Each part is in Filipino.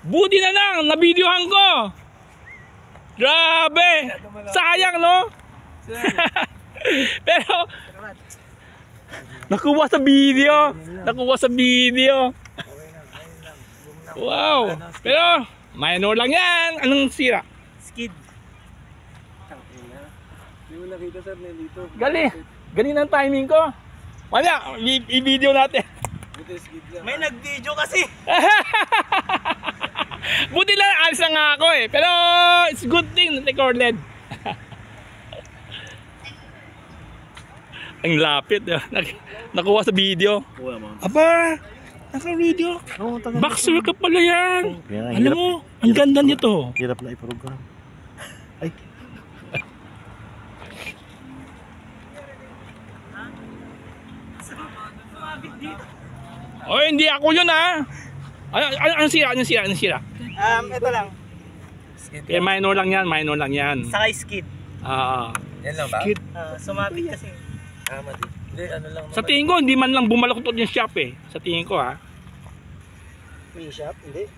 Buti na lang, nabidyohan ko. Grabe. Sayang, no? Pero nakuha sa video. Nakuha sa video. Wow. Pero minor lang yan. Anong sira? Skid. Hindi mo nakita sir, nandito. Galing ang timing ko. Wala, i-video natin. May nag-video kasi. Buti lang, alis na nga ako eh. Pero it's good thing recorded. Ang lapit. Nakuha sa video. Aba, naka-video. Boxer ka pala yan. Alam mo, ang ganda nito. Hirap na i-program. Ay. Oh, hindi ako yun ah. Anong sira? Ito lang. Eh, minor lang yan. Sakay skid. Yan lang ba? Skid. Sumabit kasi. Mati. Hindi, ano lang Sa tingin ko, hindi man lang bumalaktot yung shop eh. Sa tingin ko ha. May shop? Hindi.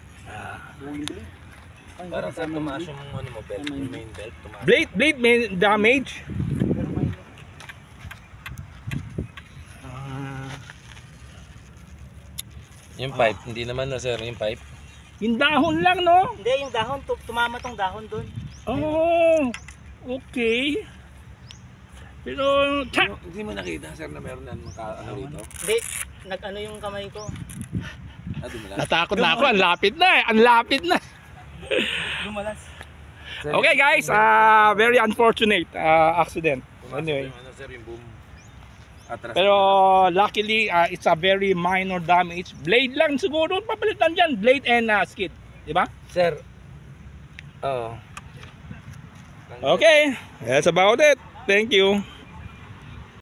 Parang saan tumaas yung ano mo, belt, yung main belt, tumaas. Blade may damage. Yung pipe, hindi naman na sir, yung pipe. Yung dahon lang, no? Hindi, yung dahon. Tumama tong dahon doon. Oh, okay. Pero, Hindi mo nakita sir na meron na ano rito? Hindi, nag-ano yung kamay ko. Dumalas. natakot na ako. Ang lapit na eh. Ang lapit na. Dumalas. Okay guys, very unfortunate accident. Anyway. Ano sir, yung boom. Atras. Pero luckily, it's a very minor damage. Blade lang siguro. Papalitan dyan. Blade and skid. Diba? Sir. Oo. Okay. That's about it. Thank you.